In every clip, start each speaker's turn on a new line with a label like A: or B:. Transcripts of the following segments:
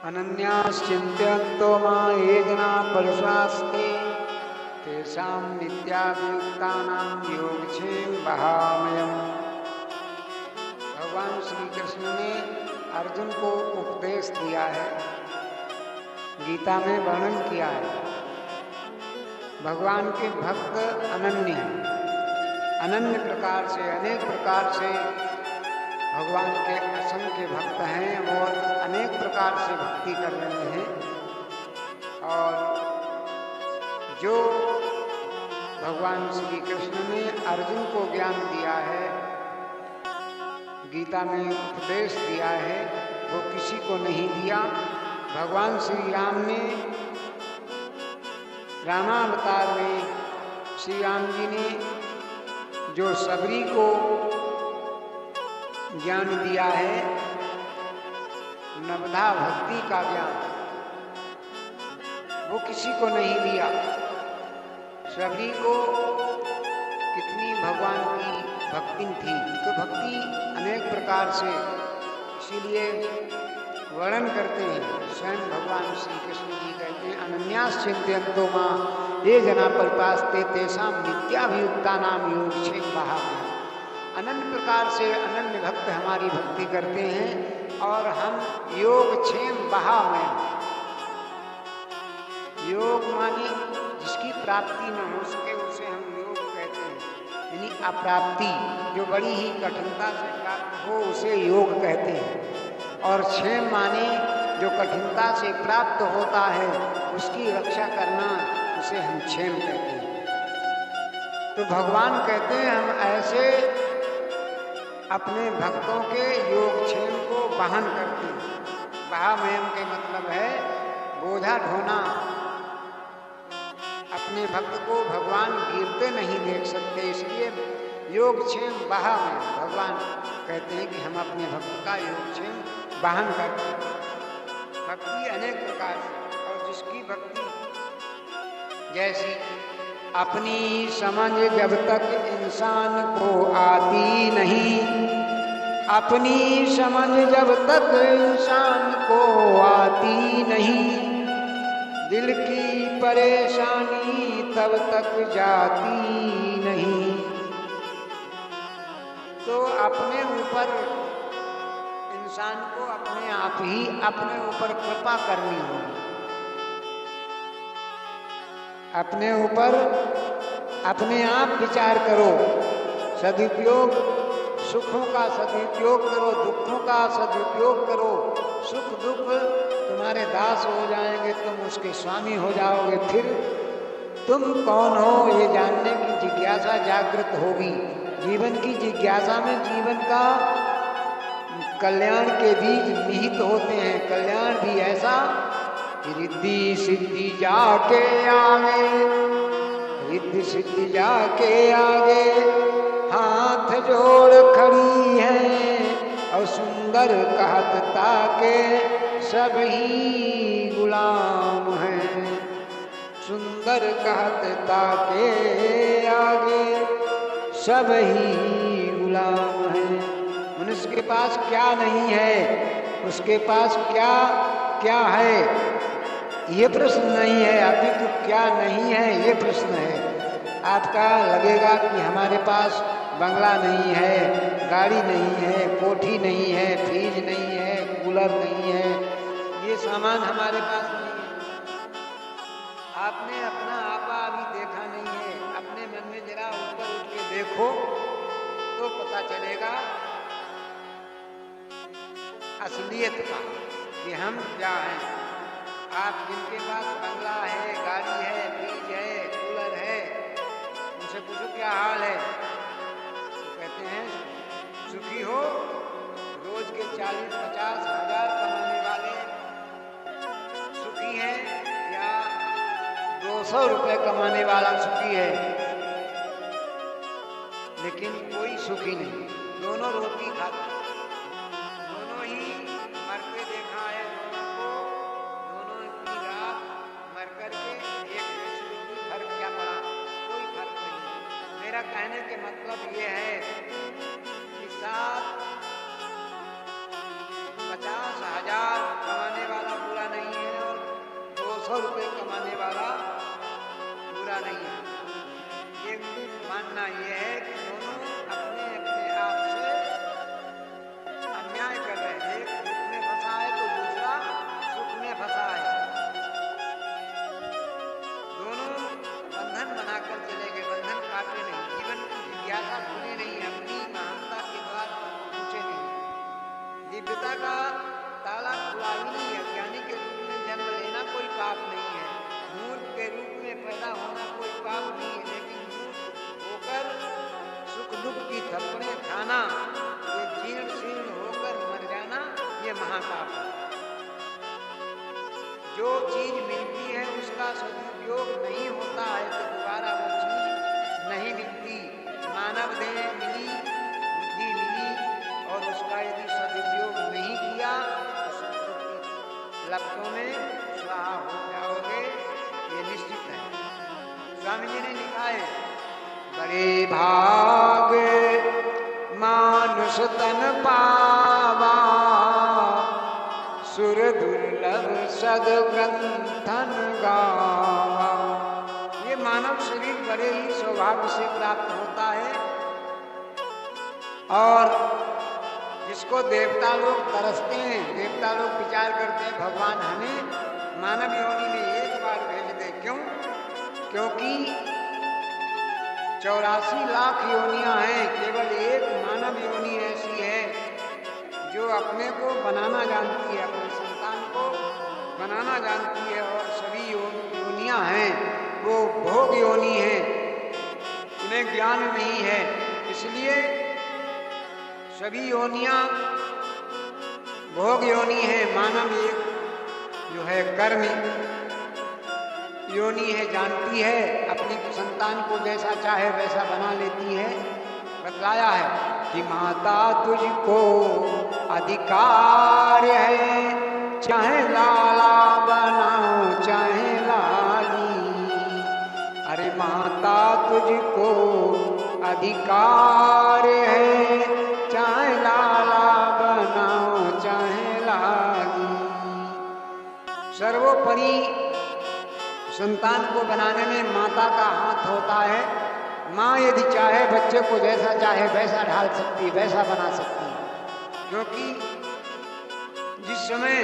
A: अनन्याश्चिन्तयन्तो मां ये जनाः परुषास्ते तेषां नित्याभियुक्तानां योगक्षेम वहाम्यहम्। भगवान श्री कृष्ण ने अर्जुन को उपदेश दिया है, गीता में वर्णन किया है। भगवान के भक्त अनन्य हैं, अनन्य प्रकार से, अनेक प्रकार से भगवान के असंख्य भक्त हैं और अनेक प्रकार से भक्ति कर रहे हैं। और जो भगवान श्री कृष्ण ने अर्जुन को ज्ञान दिया है, गीता में उपदेश दिया है, वो किसी को नहीं दिया। भगवान श्री राम ने रामावतार में श्री राम जी ने जो सबरी को ज्ञान दिया है, नवधा भक्ति का ज्ञान, वो किसी को नहीं दिया। सबरी को कितनी भगवान की भक्ति थी, तो भक्ति अनेक प्रकार से, इसीलिए वर्णन करते हैं। स्वयं भगवान श्री कृष्ण जी कहते हैं अनन्याश्चिन्तयन्तो मां ये जना परिपास्ते तेषां नित्याभियुक्तानां योगक्षेम वहाम्यहम्। अनन्य प्रकार से अनन्य भक्त हमारी भक्ति करते हैं और हम योगक्षेम वहाम्यहम्। योग माने जिसकी प्राप्ति न हो सके उसे हम योग कहते हैं, यानी अप्राप्ति जो बड़ी ही कठिनता से प्राप्त हो उसे योग कहते हैं। और क्षेम माने जो कठिनता से प्राप्त होता है उसकी रक्षा करना, उसे हम क्षेम कहते हैं। तो भगवान कहते हैं हम ऐसे अपने भक्तों के योगक्षेम को वहन करते हैं। वहाम्यहम् के मतलब है बोझा ढोना। अपने भक्त को भगवान गिरते नहीं देख सकते, इसलिए योगक्षेम वहाम्यहम्। भगवान कहते हैं कि हम अपने भक्त का योगक्षेम वहन करते हैं। भक्ति अनेक प्रकार से, और जिसकी भक्ति जैसी अपनी समझ जब तक इंसान को आती नहीं, अपनी समझ जब तक इंसान को आती नहीं, दिल की परेशानी तब तक जाती नहीं। तो अपने ऊपर इंसान को अपने आप ही अपने ऊपर कृपा करनी होगी। अपने ऊपर अपने आप विचार करो, सदुपयोग, सुखों का सदुपयोग करो, दुखों का सदुपयोग करो। सुख दुख तुम्हारे दास हो जाएंगे, तुम उसके स्वामी हो जाओगे। फिर तुम कौन हो ये जानने की जिज्ञासा जागृत होगी। जीवन की जिज्ञासा में जीवन का कल्याण के बीज निहित होते हैं। कल्याण भी ऐसा रिद्धि सिद्धि जाके आगे, रिद्धि सिद्धि जाके आगे हाथ जोड़ खड़ी है, और सुंदर कहत ताके सब ही गुलाम हैं। सुंदर कहत ताके आगे सब ही गुलाम हैं। मनुष्य के पास क्या नहीं है, उसके पास क्या क्या है ये प्रश्न नहीं है, अपितु क्या नहीं है ये प्रश्न है। आपका लगेगा कि हमारे पास बंगला नहीं है, गाड़ी नहीं है, कोठी नहीं है, फ्रिज नहीं है, कूलर नहीं है, ये सामान हमारे पास नहीं है। आपने अपना आपा अभी देखा नहीं है। अपने मन में जरा ऊपर उठ के देखो तो पता चलेगा असलियत का कि हम क्या हैं। आप जिनके पास बंगला है, गाड़ी है, फ्रिज है, कूलर है, उनसे पूछो क्या हाल है, तो कहते हैं सुखी हो। रोज के 40-50 हजार कमाने वाले सुखी हैं या 200 रुपए कमाने वाला सुखी है? लेकिन कोई सुखी नहीं, दोनों रोटी खाते, दोनों ही मरते देखा है। दोनों की रात मर करके एक दूसरे की फर्क क्या पड़ा? कोई फर्क नहीं। मेरा कहने के मतलब ये है कि 50,000 कमाने वाला पूरा जो चीज मिलती है उसका सदुपयोग नहीं होता है तो दोबारा वो चीज नहीं मिलती। मानव देह मिली, बुद्धि मिली और उसका यदि सदुपयोग नहीं किया तो लपटों में स्वाहा हो जाओगे, ये निश्चित है। स्वामी जी ने लिखा है, बड़े भाग मानुष तन पावा, सुर दुर्लभ सद्ग्रंथन गावा। ये मानव शरीर बड़े ही सौभाग्य से प्राप्त होता है और जिसको देवता लोग तरसते हैं, देवता लोग विचार करते हैं भगवान हमें मानव योनि में एक बार भेज दे। क्यों? क्योंकि 84 लाख योनियां हैं, केवल एक मानव योनि ऐसी है जो अपने को बनाना जानती है, अपने संतान को बनाना जानती है। और सभी योनियां हैं वो भोग योनि है, उन्हें ज्ञान नहीं है। इसलिए सभी योनियां भोग योनि है। मानव एक जो है कर्म योनि है, जानती है, अपनी संतान को जैसा चाहे वैसा बना लेती है। बतलाया है कि माता तुझको अधिकार है, चाहे लाला बनाओ चाहे लाली। अरे माता तुझको अधिकार है, चाहे लाला बनाओ चाहे लाली। सर्वोपरि संतान को बनाने में माता का हाथ होता है। माँ यदि चाहे बच्चे को जैसा चाहे वैसा ढाल सकती, वैसा बना सकती है। क्योंकि जिस समय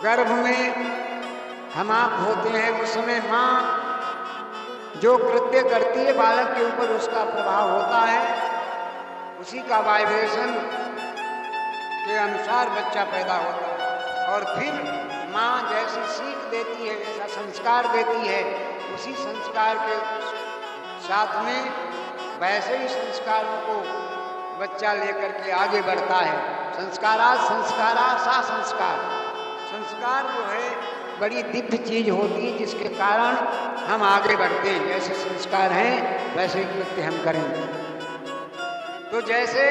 A: गर्भ में हम आप होते हैं उस समय माँ जो कृत्य करती है बालक के ऊपर उसका प्रभाव होता है, उसी का वाइब्रेशन के अनुसार बच्चा पैदा होता है। और फिर माँ जैसी सीख देती है, जैसा संस्कार देती है, उसी संस्कार के साथ में वैसे ही संस्कार को बच्चा लेकर के आगे बढ़ता है। संस्कारा संस्कारा सा संस्कार। संस्कार जो है बड़ी दिव्य चीज होती है जिसके कारण हम आगे बढ़ते हैं। जैसे संस्कार हैं वैसे ही कृत्य हम करेंगे। तो जैसे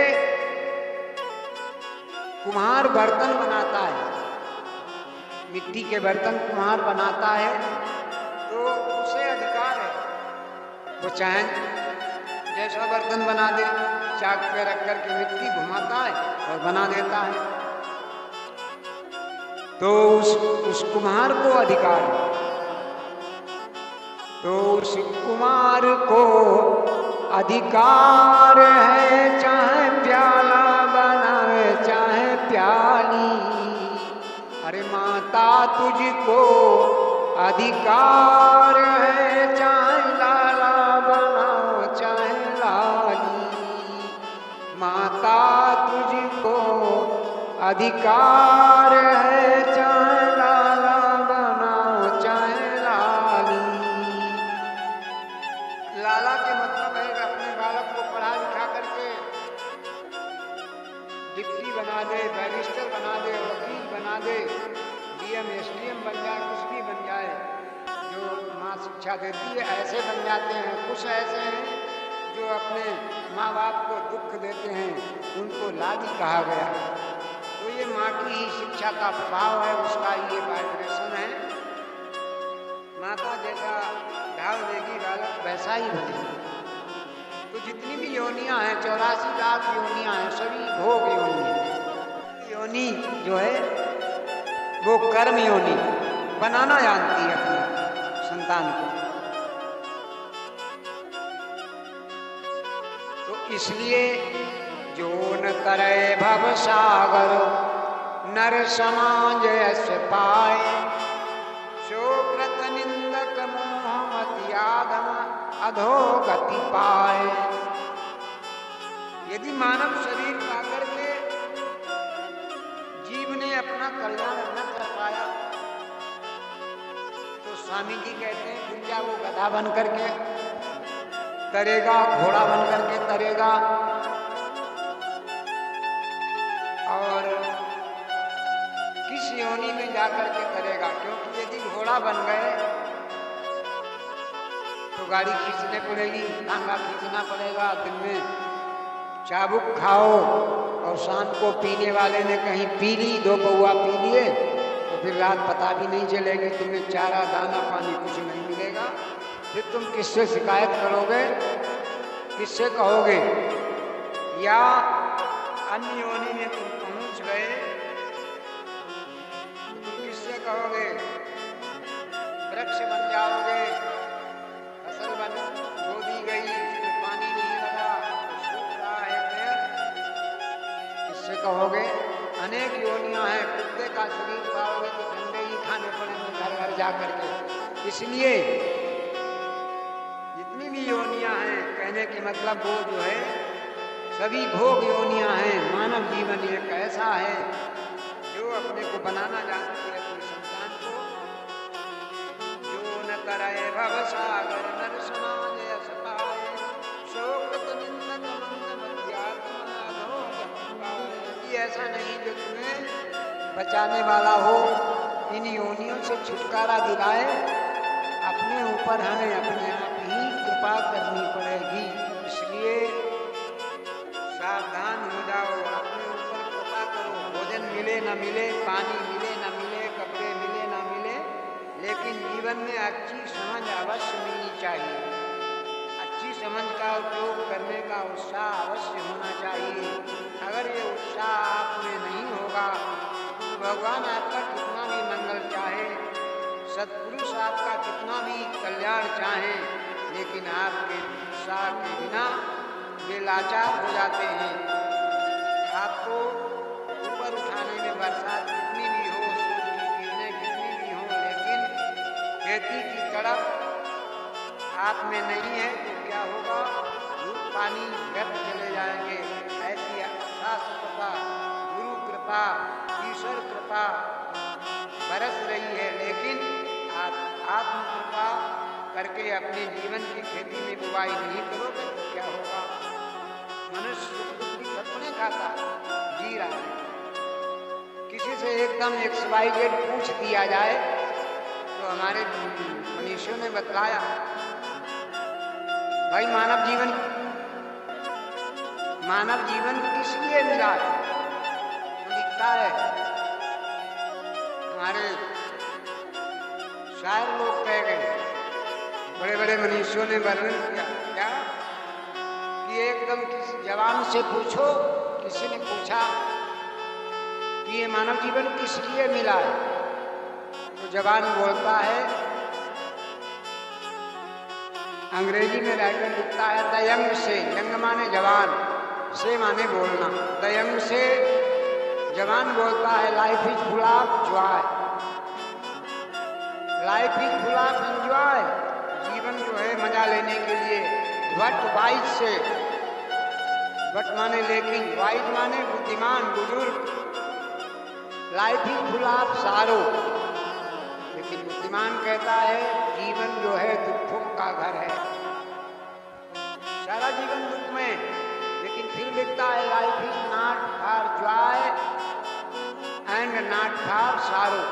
A: कुम्हार बर्तन बनाता है, मिट्टी के बर्तन कुम्हार बनाता है, तो उसे अधिकार है वो चाहे जैसा बर्तन बना दे, चाक पे रख करके मिट्टी घुमाता है और बना देता है। तो उस कुम्हार को अधिकार है। तो उस कुम्हार को अधिकार है, चाहे प्याला बनाए चाहे प्याली। अरे माता तुझको अधिकार है, चाहे लाला बनाओ चाहे लाली। माता तुझको अधिकार है, चाहे लाला बनाओ चाहे लाली। लाला के मतलब है कि अपने बालक को पढ़ा लिखा करके डिप्टी बना दे, बैरिस्टर बना दे, वकील बना दे, डीएम एसडीएम बन जाए, कुछ भी बन जाए। जो माँ शिक्षा देती है ऐसे बन जाते हैं। कुछ ऐसे हैं जो अपने माँ बाप को दुख देते हैं, उनको लाडी कहा गया। तो ये माँ की ही शिक्षा का प्रभाव है, उसका ये वाइब्रेशन है। माता जैसा ढाल देगी बालक वैसा ही बनेगा। तो जितनी भी योनियां हैं, 84 लाख योनियां हैं, सभी भोग योनि है। योनि जो है वो कर्म योनि बनाना जानती है अपने संतान को। तो इसलिए जो न करे भव सागर, नर समाज ऐसे पाए। शोकृत निंदक मोहमति आदम, अधोगति पाए। यदि मानव शरीर पाकर के जीव ने अपना कल्याण न कर पाया तो स्वामी जी कहते हैं फिर क्या वो गधा बन करके तरेगा, घोड़ा बन करके तरेगा और किस इस योनि में जाकर के करेगा। क्योंकि यदि घोड़ा बन गए तो गाड़ी खींचने पड़ेगी, टांगा खींचना पड़ेगा, दिन में चाबुक खाओ और शाम को पीने वाले ने कहीं पी ली, 2 पौआ पी लिए तो फिर रात पता भी नहीं चलेगी, तुम्हें चारा दाना पानी कुछ नहीं मिलेगा। फिर तुम किससे शिकायत करोगे, किससे कहोगे? या अन्य योनि में तुम पहुंच गए तो तुम किससे कहोगे? वृक्ष बन जाओगे, फसल बन बो दी गई, उसमें पानी नहीं लगा, सूख रहा है पेड़, किससे कहोगे? अनेक योनियां हैं, कुत्ते का शरीर पाओगे तो ठंडे ही खाने पड़ेंगे घर घर जा करके। इसलिए जितनी भी योनियां हैं, कहने के मतलब वो जो है सभी भोग योनियां हैं। मानव जीवन एक ऐसा है जो अपने को बनाना जानती है, अपनी संतान को। जो न करे भव सागर नर समाज यश पाए, शोक निंदक मंद मध्यात्मा लोक पाए। ये ऐसा नहीं जो तुम्हें बचाने वाला हो, इन योनियों से छुटकारा दिलाए, अपने ऊपर हमें अपने आप ही कृपा करनी पड़ेगी। इसलिए सावधान हो जाओ, अपने ऊपर कृपा करो। भोजन मिले न मिले, पानी मिले न मिले, कपड़े मिले न मिले, लेकिन जीवन में अच्छी समझ अवश्य मिलनी चाहिए। अच्छी समझ का उपयोग करने का उत्साह अवश्य होना चाहिए। अगर ये उत्साह आप में नहीं होगा तो भगवान आपका कितना भी मंगल चाहे, सत्पुरुष आपका कितना भी कल्याण चाहे, लेकिन आपके उत्साह के बिना वे लाचार हो जाते हैं। आपको ऊपर उठाने में बरसात कितनी भी हो, सूरज की किरणें कितनी भी हो, लेकिन खेती की तड़प आप में नहीं है तो क्या होगा? धूप पानी व्यर्थ चले जाएंगे। ऐसी शास्त्र कृपा, गुरु कृपा, ईश्वर कृपा बरस रही है, लेकिन आत्म कृपा करके अपने जीवन की खेती में बुवाई नहीं करोगे तो क्या होगा? मनुष्य सुख दुख की खपने खाता, जी रहा है। किसी से एकदम XYZ पूछ दिया जाए तो हमारे मनीषियों ने बतलाया, भाई मानव जीवन किस लिए मिला है? तो लिखता है, हमारे शायर लोग कह गए, बड़े बड़े मनीषियों ने वर्णन किया क्या कि एकदम किसी जवान से पूछो, किसी ने पूछा कि ये मानव जीवन किस लिए मिला है, तो जवान बोलता है, अंग्रेजी में राइटर लिखता है द यंग से, यंग माने जवान, से माने बोलना, द यंग से जवान बोलता है life is full of Joy, life is full of enjoy. जीवन जो है मजा लेने के लिए, वट वाइज से, वट माने लेकिन, वाइज माने बुद्धिमान बुजुर्ग, लाइफ इज फुल ऑफ सारो, लेकिन बुद्धिमान कहता है जीवन जो है दुखों का घर है, सारा जीवन दुख में। लेकिन फिर लिखता है life is not for Joy and not for सारो,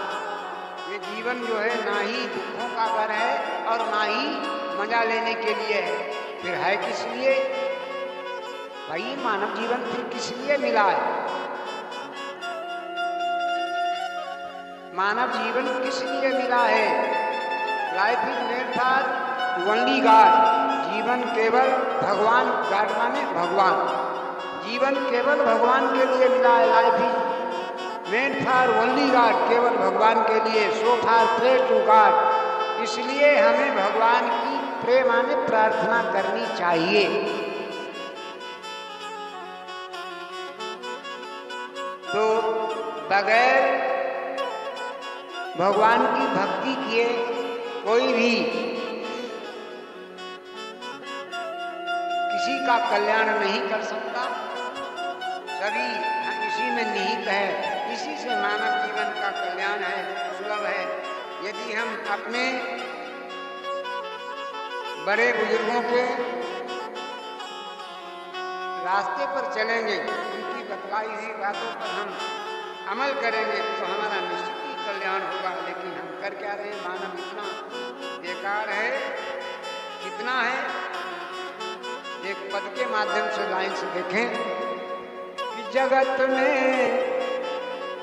A: ये जीवन जो है ना ही दुखों का घर है और ना ही मजा लेने के लिए है। फिर है किस लिए? भाई मानव जीवन फिर किस लिए मिला है? मानव जीवन किस लिए मिला है? Life is made for only God, जीवन केवल भगवान, गॉड माने भगवान, जीवन केवल भगवान के लिए मिला है। Life is made for only God, केवल भगवान के लिए। So for pray to God, इसलिए हमें भगवान की प्रे माने प्रार्थना करनी चाहिए। तो बगैर भगवान की भक्ति किए कोई भी किसी का कल्याण नहीं कर सकता। सभी इसी में निहित है, इसी से मानव जीवन का कल्याण है, सुलभ है। यदि हम अपने बड़े बुजुर्गों के रास्ते पर चलेंगे, उनकी बतलाई हुई बातों पर हम अमल करेंगे तो हमारा निश्चय कल्याण होगा। लेकिन हम कर क्या रहे हैं? मानव इतना बेकार है, कितना है। एक पद के माध्यम से लाइन से देखें कि जगत में,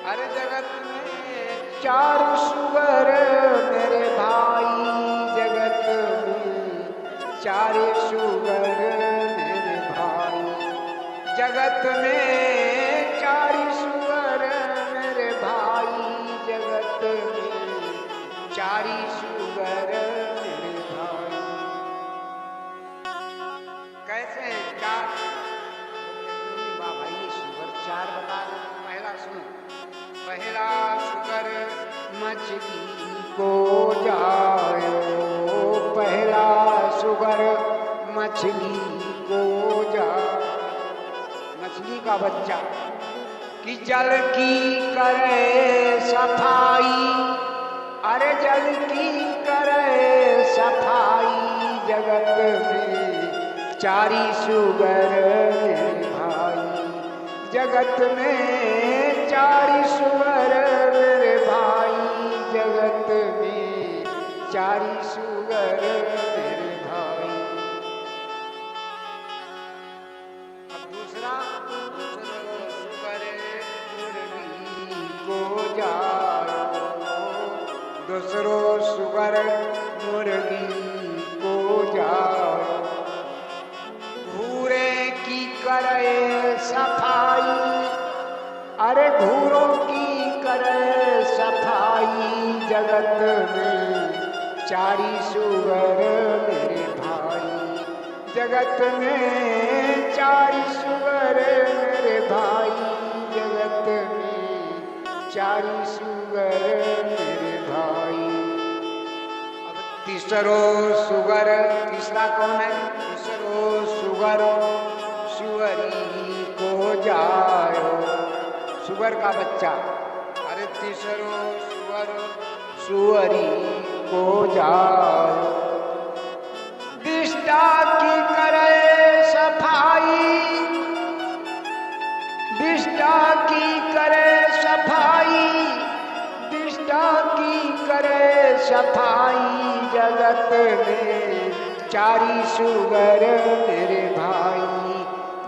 A: अरे जगत में चार सुअर मेरे भाई, जगत में चार सुअर मेरे भाई, जगत में चार सुअर मेरे भाई, जगत में चार सुअर मेरे भाई। कैसे हैं? चार भाई, सुअर चार बता रहे। पहला सुनो, पहला सुअर मछली को जायो, पहला सुअर मछली को जायो, मछली का बच्चा कि जल की करे सफाई, अरे जल की करे सफाई, जगत में चारी सुअर मेरे भाई, जगत में चारी सुअर मेरे भाई, जगत में चारी सुअर मेरे भाई। अब दूसरा, सुअर मुर्गी को जायो, दूसरो सुअर मुर्गी को जायो, घूरे की करे सफाई, अरे घूरों की करे सफाई, जगत में चारी सुअर मेरे भाई, जगत में चारी सुअर मेरे भाई, जगत में चारी सुअर मेरे भाई। अब तीसरो सुअर, तीसरा कौन है? तीसरो सुअर सुअरी को जायो, सुअर का बच्चा, अरे तीसरो सुअर सुअरी को जायो, विष्टा की करे सफाई, विष्टा की करे सफाई, विष्टा की करे सफाई, जगत में चारी सुअर मेरे भाई,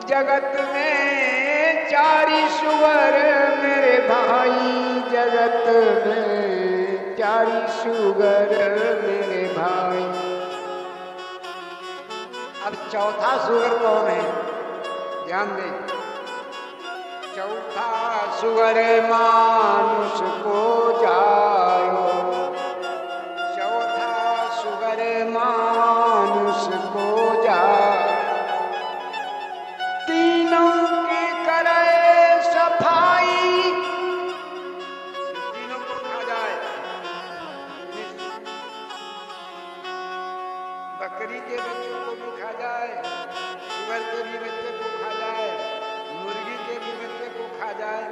A: जगत में चारी सुअर मेरे भाई, जगत में चारी सुअर मेरे भाई। अब चौथा सुअर कौन है? ध्यान दें, चौथा सुअर मानुष को जायो, चौथा सुअर मानुष को जायो, तीनों की करे सफाई, तीनों को खा जाए, बकरी के बच्चों को भी खा जाए, सुअर के भी बच्चे को खा जाए, मुर्गी के भी बच्चे को खा जाए,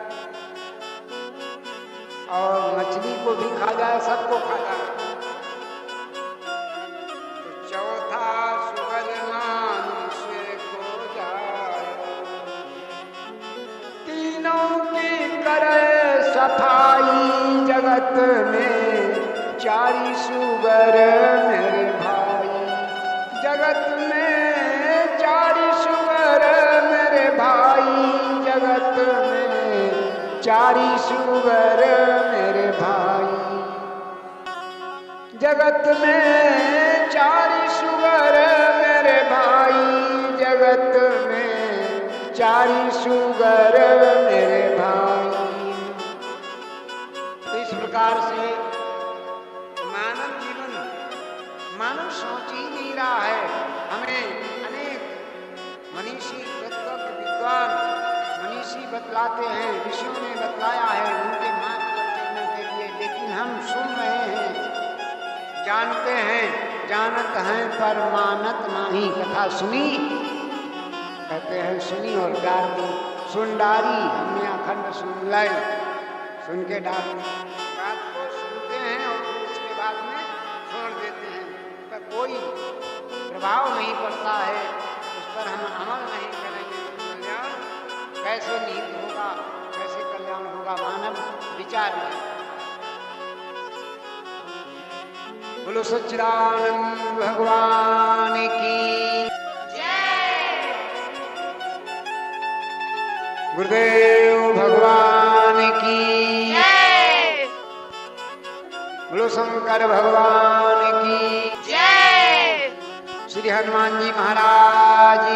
A: और मछली को भी खा जाए, सबको खा जाए। तो चौथा सुअर मानुष को जाए, तीनों की करे सफाई, जगत में चारी सुअर मेरे भाई, जगत में चारी सुअर मेरे भाई, जगत में चारी सुअर मेरे भाई, जगत में चारी सुअर मेरे भाई, जगत में चारी सुअर मेरे भाई। इस प्रकार से मानव जीवन, मानव सोच ही नहीं रहा है। हमें अनेक मनीषी तत्वज्ञ विद्वान मनीषी बतलाते हैं, ऋषियों ने बतलाया है उनके मार्ग पर चलने के लिए, लेकिन हम सुन रहे हैं, जानते हैं, जानत हैं पर मानत नहीं। कथा सुनी, कहते हैं सुनी और डार दी, सुन डारी, हमने अखंड सुन लाई, सुन के डार बात को सुनते हैं और उसके बाद में छोड़ देते हैं, पर कोई प्रभाव नहीं पड़ता है, उस पर हम अमल नहीं करेंगे तो कल्याण कैसे निहित होगा, कैसे कल्याण होगा, मानव विचार नहीं। बोलो सच्चिदानंद भगवान की
B: जय।
A: गुरुदेव भगवान की
B: जय।
A: बोलो शंकर भगवान की
B: जय।
A: श्री हनुमान जी महाराज